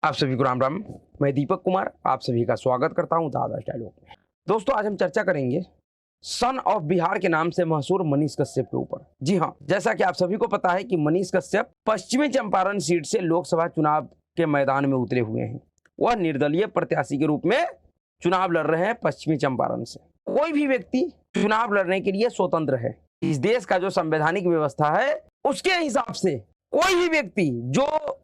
आप सभी को राम राम। मैं दीपक कुमार आप सभी का स्वागत करता हूं दादा डायलॉग में। दोस्तों, आज हम चर्चा करेंगे सन ऑफ बिहार के नाम से मशहूर मनीष कश्यप के ऊपर। जी हां, जैसा कि आप सभी को पता है कि मनीष कश्यप पश्चिमी चंपारण सीट से लोकसभा चुनाव के मैदान में उतरे हुए हैं। वह निर्दलीय प्रत्याशी के रूप में चुनाव लड़ रहे हैं पश्चिमी चंपारण से। कोई भी व्यक्ति चुनाव लड़ने के लिए स्वतंत्र है। इस देश का जो संवैधानिक व्यवस्था है उसके हिसाब से कोई भी व्यक्ति जो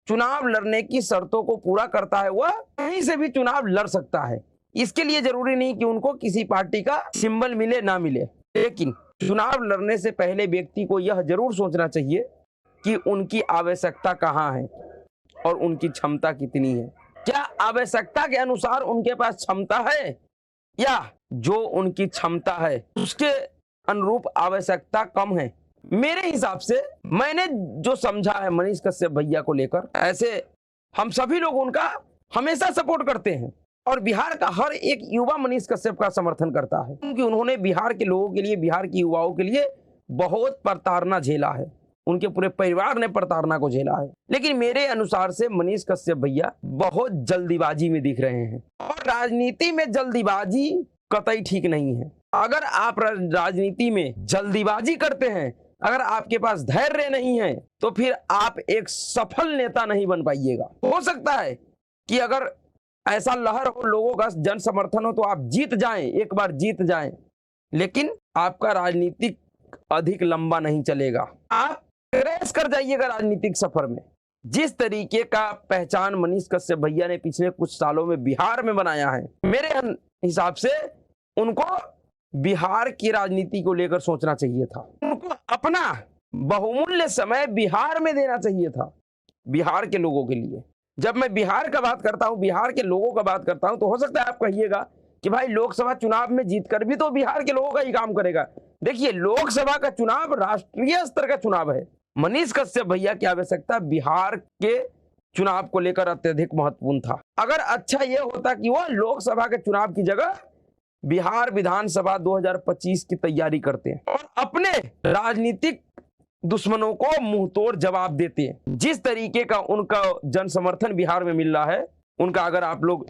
चुनाव लड़ने की शर्तों को पूरा करता है वह कहीं से भी चुनाव लड़ सकता है। इसके लिए जरूरी नहीं कि उनको किसी पार्टी का सिंबल मिले ना मिले, लेकिन चुनाव लड़ने से पहले व्यक्ति को यह जरूर सोचना चाहिए कि उनकी आवश्यकता कहाँ है और उनकी क्षमता कितनी है। क्या आवश्यकता के अनुसार उनके पास क्षमता है या जो उनकी क्षमता है उसके अनुरूप आवश्यकता कम है। मेरे हिसाब से मैंने जो समझा है मनीष कश्यप भैया को लेकर, ऐसे हम सभी लोग उनका हमेशा सपोर्ट करते हैं और बिहार का हर एक युवा मनीष कश्यप का समर्थन करता है, क्योंकि उन्होंने बिहार के लोगों के लिए, बिहार के युवाओं के लिए बहुत प्रताड़ना झेला है। उनके पूरे परिवार ने प्रताड़ना को झेला है। लेकिन मेरे अनुसार से मनीष कश्यप भैया बहुत जल्दीबाजी में दिख रहे हैं और राजनीति में जल्दीबाजी कतई ठीक नहीं है। अगर आप राजनीति में जल्दीबाजी करते हैं, अगर आपके पास धैर्य नहीं है, तो फिर आप एक सफल नेता नहीं बन पाइएगा। हो सकता है कि अगर ऐसा लहर हो, लोगों का जन समर्थन हो, तो आप जीत जाएं, एक बार जीत जाएं, लेकिन आपका राजनीतिक अधिक लंबा नहीं चलेगा। आप क्रैश कर जाइएगा राजनीतिक सफर में। जिस तरीके का पहचान मनीष कश्यप भैया ने पिछले कुछ सालों में बिहार में बनाया है, मेरे हिसाब से उनको बिहार की राजनीति को लेकर सोचना चाहिए था। उनको अपना बहुमूल्य समय बिहार में देना चाहिए था, बिहार के लोगों के लिए। जब मैं बिहार का बात करता हूं, बिहार के लोगों का बात करता हूं, तो हो सकता है आप कहिएगा कि भाई लोकसभा चुनाव में जीतकर भी तो बिहार के लोगों का ही काम करेगा। देखिए, लोकसभा का चुनाव राष्ट्रीय स्तर का चुनाव है। मनीष कश्यप भैया की आवश्यकता बिहार के चुनाव को लेकर अत्यधिक महत्वपूर्ण था। अगर अच्छा यह होता कि वह लोकसभा के चुनाव की जगह बिहार विधानसभा 2025 की तैयारी करते हैं और अपने राजनीतिक दुश्मनों को मुंहतोड़ जवाब देते हैं। जिस तरीके का उनका जन समर्थन बिहार में मिल रहा है, उनका अगर आप लोग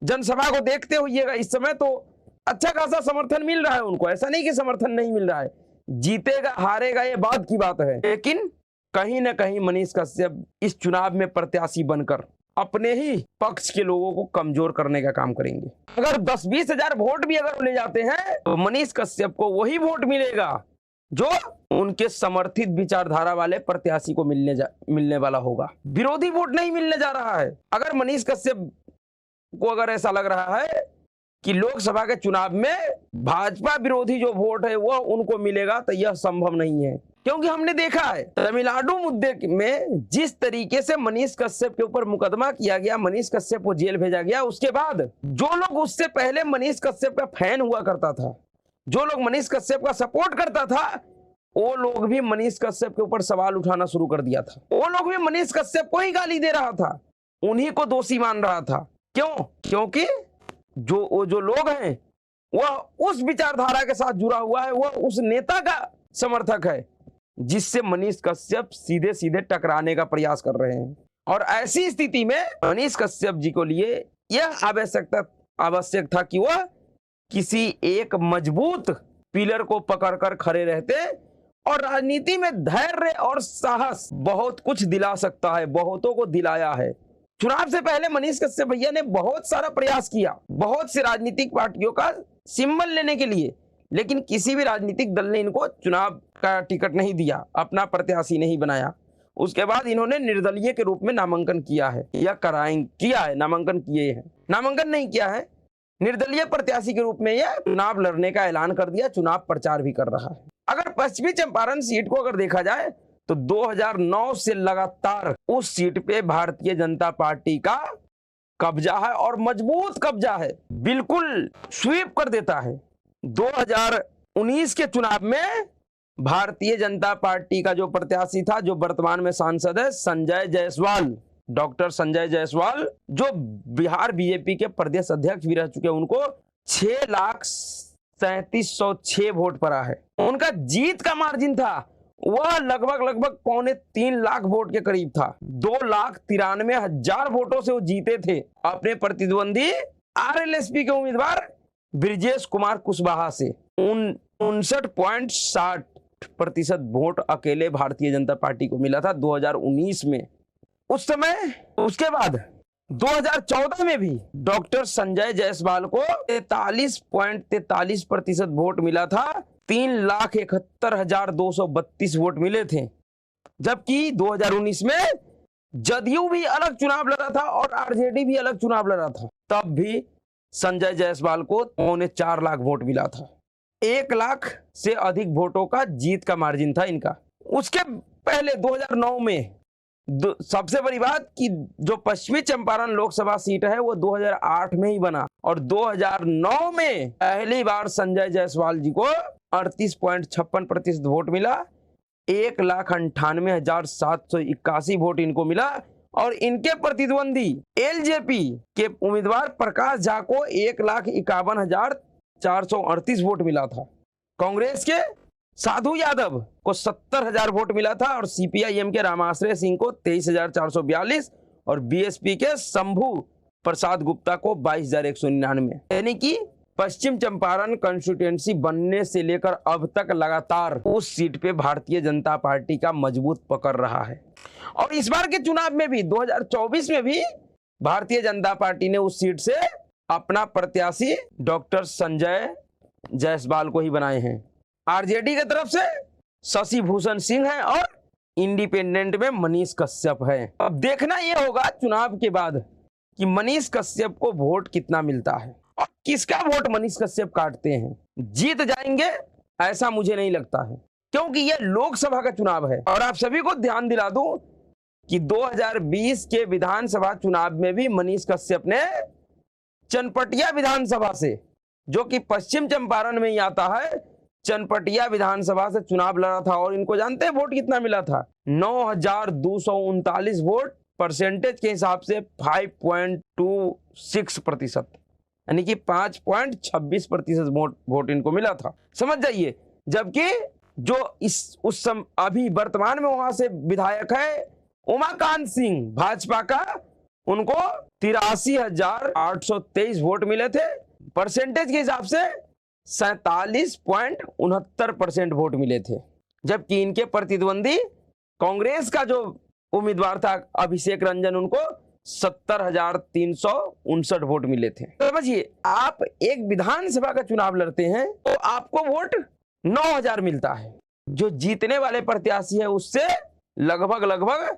जनसभा को देखते होइएगा इस समय, तो अच्छा खासा समर्थन मिल रहा है उनको। ऐसा नहीं कि समर्थन नहीं मिल रहा है। जीतेगा हारेगा ये बात की बात है, लेकिन कहीं ना कहीं मनीष कश्यप इस चुनाव में प्रत्याशी बनकर अपने ही पक्ष के लोगों को कमजोर करने का काम करेंगे। अगर 10-20 हजार वोट भी अगर ले जाते हैं, तो मनीष कश्यप को वही वोट मिलेगा जो उनके समर्थित विचारधारा वाले प्रत्याशी को मिलने वाला होगा। विरोधी वोट नहीं मिलने जा रहा है। अगर मनीष कश्यप को अगर ऐसा लग रहा है कि लोकसभा के चुनाव में भाजपा विरोधी जो वोट है वह उनको मिलेगा, तो यह संभव नहीं है। क्योंकि हमने देखा है तमिलनाडु मुद्दे में जिस तरीके से मनीष कश्यप के ऊपर मुकदमा किया गया, मनीष कश्यप को जेल भेजा गया, उसके बाद जो लोग उससे पहले मनीष कश्यप का फैन हुआ करता था, जो लोग मनीष कश्यप का सपोर्ट करता था, वो लोग भी मनीष कश्यप के ऊपर सवाल उठाना शुरू कर दिया था। वो लोग भी मनीष कश्यप को ही गाली दे रहा था, उन्हीं को दोषी मान रहा था। क्यों? क्योंकि जो लोग हैं वह उस विचारधारा के साथ जुड़ा हुआ है, वह उस नेता का समर्थक है जिससे मनीष कश्यप सीधे सीधे टकराने का प्रयास कर रहे हैं। और ऐसी स्थिति में मनीष कश्यप जी को लिए यह आवश्यक था कि वह किसी एक मजबूत पिलर को पकड़कर खड़े रहते, और राजनीति में धैर्य और साहस बहुत कुछ दिला सकता है, बहुतों को दिलाया है। चुनाव से पहले मनीष कश्यप भैया ने बहुत सारा प्रयास किया, बहुत से राजनीतिक पार्टियों का सिंबल लेने के लिए, लेकिन किसी भी राजनीतिक दल ने इनको चुनाव का टिकट नहीं दिया, अपना प्रत्याशी नहीं बनाया। उसके बाद इन्होंने निर्दलीय के रूप में नामांकन किया है या नामांकन किए हैं, नामांकन नहीं किया है, निर्दलीय प्रत्याशी के रूप में यह चुनाव लड़ने का ऐलान कर दिया, चुनाव प्रचार भी कर रहा है। अगर पश्चिमी चंपारण सीट को अगर देखा जाए तो 2009 से लगातार उस सीट पे भारतीय जनता पार्टी का कब्जा है और मजबूत कब्जा है, बिल्कुल स्वीप कर देता है। 2019 के चुनाव में भारतीय जनता पार्टी का जो प्रत्याशी था, जो वर्तमान में सांसद है, संजय जायसवाल, डॉक्टर संजय जायसवाल, जो बिहार बीजेपी के प्रदेश अध्यक्ष भी रह चुके हैं, उनको 6,37,106 वोट पड़ा है। उनका जीत का मार्जिन था वह लगभग 2.3 लाख वोट के करीब था। 2,93,000 वोटों से वो जीते थे अपने प्रतिद्वंदी आरएलएसपी के उम्मीदवार ब्रिजेश कुमार कुशवाहा से। 59.60% वोट अकेले भारतीय जनता पार्टी को मिला था 2019 में। उस समय उसके बाद 2014 में भी डॉक्टर संजय जायसवाल को 43.43% वोट मिला था। 3,71,232 वोट मिले थे। जबकि 2019 में जदयू भी अलग चुनाव लड़ा था और आरजेडी भी अलग चुनाव लड़ा था, तब भी संजय जायसवाल को 4.25 लाख वोट मिला था। 1 लाख से अधिक वोटों का जीत का मार्जिन था इनका। उसके पहले 2009 में सबसे बड़ी बात कि जो पश्चिमी चंपारण लोकसभा सीट है वो 2008 में ही बना और 2009 में पहली बार संजय जायसवाल जी को 38.56% वोट मिला। 1,98,781 वोट इनको मिला और इनके प्रतिद्वंदी एलजेपी के उम्मीदवार प्रकाश झा को 1,51,438 वोट मिला था। कांग्रेस के साधु यादव को 70,000 वोट मिला था और सीपीआईएम के रामाश्रय सिंह को 23,442 और बीएसपी के शंभू प्रसाद गुप्ता को 22,199। यानी कि पश्चिम चंपारण कंस्टिट्यूएंसी बनने से लेकर अब तक लगातार उस सीट पे भारतीय जनता पार्टी का मजबूत पकड़ रहा है। और इस बार के चुनाव में भी 2024 में भी भारतीय जनता पार्टी ने उस सीट से अपना प्रत्याशी डॉक्टर संजय जायसवाल को ही बनाए हैं। आरजेडी की तरफ से शशि भूषण सिंह है और इंडिपेंडेंट में मनीष कश्यप है। अब देखना यह होगा चुनाव के बाद कि मनीष कश्यप को वोट कितना मिलता है और किसका वोट मनीष कश्यप काटते हैं। जीत जाएंगे ऐसा मुझे नहीं लगता है, क्योंकि यह लोकसभा का चुनाव है। और आप सभी को ध्यान दिला दूं कि 2020 के विधानसभा चुनाव में भी मनीष कश्यप ने चनपटिया विधानसभा से, जो कि पश्चिम चंपारण में ही आता है, चनपटिया विधानसभा से चुनाव लड़ा था और इनको जानते हैं वोट कितना मिला था? 9,239 वोट। परसेंटेज के हिसाब से 5.26%, यानी कि 5.26% वोट इनको मिला था। समझ जाइए। जबकि जो उस अभी वर्तमान में वहां से विधायक है उमाकांत सिंह भाजपा का, उनको 83,823 वोट मिले थे। परसेंटेज के हिसाब से 47.69% वोट मिले थे। जबकि इनके प्रतिद्वंदी कांग्रेस का जो उम्मीदवार था अभिषेक रंजन, उनको 70,359 वोट मिले थे। तो समझिए, आप एक विधानसभा का चुनाव लड़ते हैं तो आपको वोट 9,000 मिलता है। जो जीतने वाले प्रत्याशी है उससे लगभग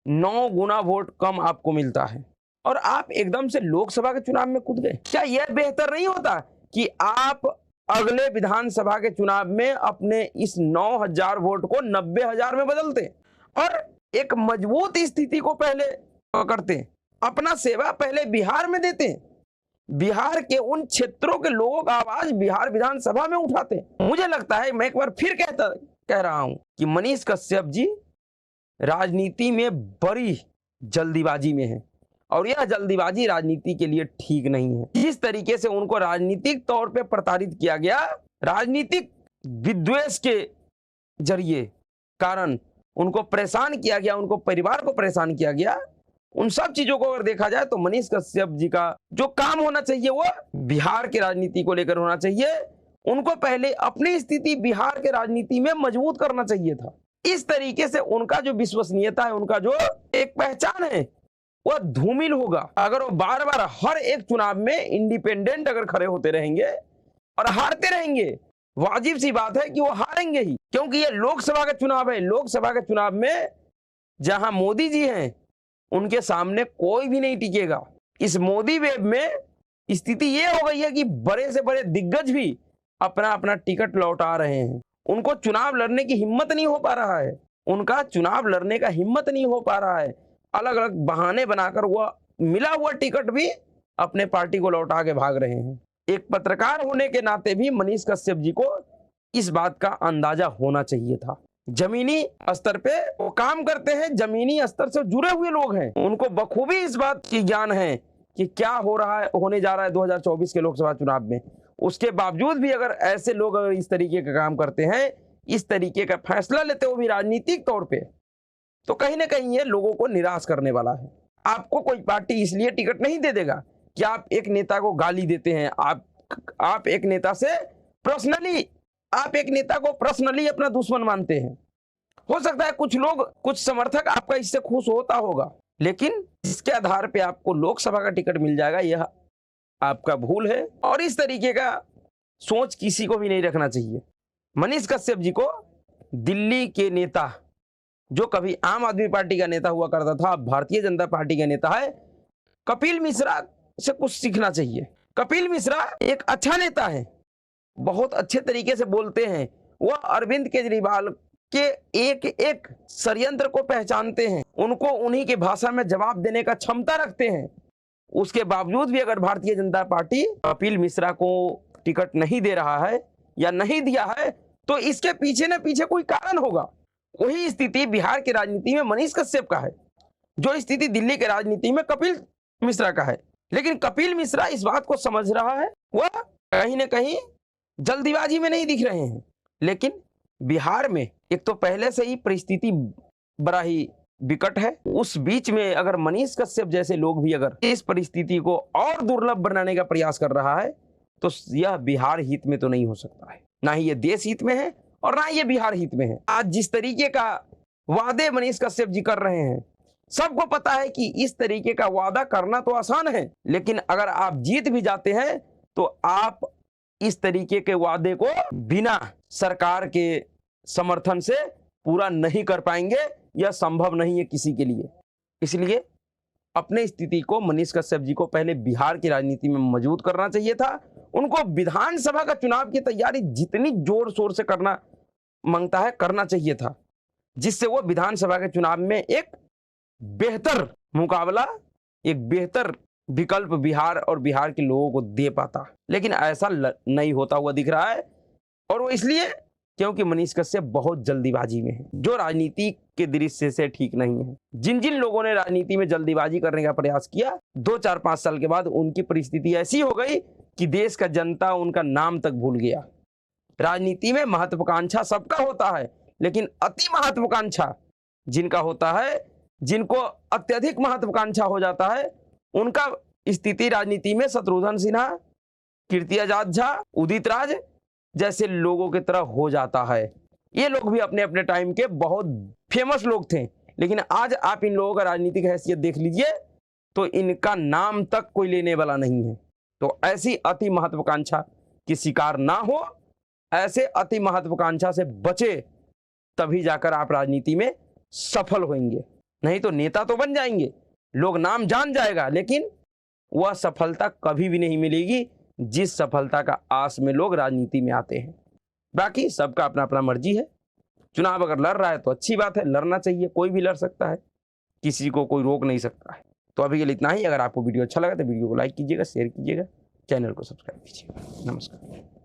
9 गुना वोट कम आपको मिलता है और आप एकदम से लोकसभा के चुनाव में कूद गए। क्या यह बेहतर नहीं होता कि आप अगले विधानसभा के चुनाव में अपने इस 9,000 वोट को 90,000 में बदलते और एक मजबूत स्थिति को पहले पकड़ते, अपना सेवा पहले बिहार में देते, बिहार के उन क्षेत्रों के लोगों का आवाज बिहार विधानसभा में उठाते। मुझे लगता है, मैं एक बार फिर कह रहा हूं कि मनीष कश्यप जी राजनीति में बड़ी जल्दीबाजी में है और यह जल्दीबाजी राजनीति के लिए ठीक नहीं है। जिस तरीके से उनको राजनीतिक तौर पे प्रताड़ित किया गया, राजनीतिक विद्वेष के जरिए कारण उनको परेशान किया गया, उनको परिवार को परेशान किया गया, उन सब चीजों को अगर देखा जाए तो मनीष कश्यप जी का जो काम होना चाहिए वो बिहार की राजनीति को लेकर होना चाहिए। उनको पहले अपनी स्थिति बिहार के राजनीति में मजबूत करना चाहिए था। इस तरीके से उनका जो विश्वसनीयता है, उनका जो एक पहचान है, वह धूमिल होगा अगर वो बार बार हर एक चुनाव में इंडिपेंडेंट अगर खड़े होते रहेंगे और हारते रहेंगे। वाजिब सी बात है कि वो हारेंगे ही, क्योंकि ये लोकसभा का चुनाव है। लोकसभा के चुनाव में जहां मोदी जी हैं उनके सामने कोई भी नहीं टिकेगा। इस मोदी वेव में स्थिति ये हो गई है कि बड़े से बड़े दिग्गज भी अपना अपना टिकट लौटा रहे हैं। उनको चुनाव लड़ने की हिम्मत नहीं हो पा रहा है, उनका चुनाव लड़ने का हिम्मत नहीं हो पा रहा है। अलग अलग बहाने बनाकर वह मिला हुआ टिकट भी अपने पार्टी को लौटा के भाग रहे हैं। एक पत्रकार होने के नाते भी मनीष कश्यप जी को इस बात का अंदाजा होना चाहिए था। जमीनी स्तर पे वो काम करते हैं, जमीनी स्तर से जुड़े हुए लोग हैं, उनको बखूबी इस बात की ज्ञान है कि क्या हो रहा है, होने जा रहा है 2024 के लोकसभा चुनाव में। उसके बावजूद भी अगर ऐसे लोग अगर इस तरीके का काम करते हैं इस तरीके का फैसला लेते हो भी राजनीतिक तौर पे, तो कहीं ना कहीं ये लोगों को निराश करने वाला है। आपको कोई पार्टी इसलिए टिकट नहीं दे देगा कि आप एक नेता को गाली देते हैं, आप एक नेता से पर्सनली अपना दुश्मन मानते हैं। हो सकता है कुछ लोग, कुछ समर्थक आपका इससे खुश होता होगा, लेकिन इसके आधार पे आपको लोकसभा का टिकट मिल जाएगा, यह आपका भूल है और इस तरीके का सोच किसी को भी नहीं रखना चाहिए। मनीष कश्यप जी को दिल्ली के नेता, जो कभी आम आदमी पार्टी का नेता हुआ करता था, अब भारतीय जनता पार्टी का नेता है, कपिल मिश्रा से कुछ सीखना चाहिए। कपिल मिश्रा एक अच्छा नेता है, बहुत अच्छे तरीके से बोलते हैं। वह अरविंद केजरीवाल के एक एक षड्यंत्र को पहचानते हैं, उनको उन्हीं की भाषा में जवाब देने का क्षमता रखते हैं। उसके बावजूद भी अगर भारतीय जनता पार्टी कपिल मिश्रा को टिकट नहीं दे रहा है या नहीं दिया है, तो इसके पीछे न पीछे कोई कारण होगा। वही स्थिति बिहार की राजनीति में मनीष कश्यप का है, जो स्थिति दिल्ली की राजनीति में कपिल मिश्रा का है। लेकिन कपिल मिश्रा इस बात को समझ रहा है, वह कहीं न कहीं जल्दीबाजी में नहीं दिख रहे हैं। लेकिन बिहार में एक तो पहले से ही परिस्थिति बड़ा ही विकट है, उस बीच में अगर मनीष कश्यप जैसे लोग भी अगर इस परिस्थिति को और दुर्लभ बनाने का प्रयास कर रहा है, तो यह बिहार हित में तो नहीं हो सकता है। ना ही ये देश हित में है और ना ये बिहार हित में है। आज जिस तरीके का वादे मनीष कश्यप जी कर रहे हैं, सबको पता है कि इस तरीके का वादा करना तो आसान है, लेकिन अगर आप जीत भी जाते हैं तो आप इस तरीके के वादे को बिना सरकार के समर्थन से पूरा नहीं कर पाएंगे, यह संभव नहीं है किसी के लिए। इसलिए अपने स्थिति को मनीष कश्यप जी को पहले बिहार की राजनीति में मजबूत करना चाहिए था। उनको विधानसभा का चुनाव की तैयारी जितनी जोर शोर से करना मांगता है करना चाहिए था, जिससे वो विधानसभा के चुनाव में एक बेहतर मुकाबला, एक बेहतर विकल्प बिहार और बिहार के लोगों को दे पाता। लेकिन ऐसा नहीं होता हुआ दिख रहा है, और वो इसलिए क्योंकि मनीष कश्यप बहुत जल्दीबाजी में है, जो राजनीति के दृश्य से ठीक नहीं है। जिन जिन लोगों ने राजनीति में जल्दीबाजी करने का प्रयास किया, 2, 4, 5 साल के बाद उनकी परिस्थिति ऐसी हो गई कि देश का जनता उनका नाम तक भूल गया। राजनीति में महत्वाकांक्षा सबका होता है, लेकिन अति महत्वाकांक्षा जिनका होता है, जिनको अत्यधिक महत्वाकांक्षा हो जाता है, उनका स्थिति राजनीति में शत्रुघ्न सिन्हा, कीर्ति आजाद झा, उदित राज जैसे लोगों की तरह हो जाता है। ये लोग भी अपने अपने टाइम के बहुत फेमस लोग थे, लेकिन आज आप इन लोगों का राजनीतिक हैसियत देख लीजिए तो इनका नाम तक कोई लेने वाला नहीं है। तो ऐसी अति महत्वाकांक्षा की शिकार ना हो, ऐसे अति महत्वाकांक्षा से बचे, तभी जाकर आप राजनीति में सफल होंगे। नहीं तो नेता तो बन जाएंगे, लोग नाम जान जाएगा, लेकिन वह सफलता कभी भी नहीं मिलेगी जिस सफलता का आस में लोग राजनीति में आते हैं। बाकी सबका अपना अपना मर्जी है। चुनाव अगर लड़ रहा है तो अच्छी बात है, लड़ना चाहिए, कोई भी लड़ सकता है, किसी को कोई रोक नहीं सकता है। तो अभी के लिए इतना ही। अगर आपको वीडियो अच्छा लगा तो वीडियो को लाइक कीजिएगा, शेयर कीजिएगा, चैनल को सब्सक्राइब कीजिएगा। नमस्कार।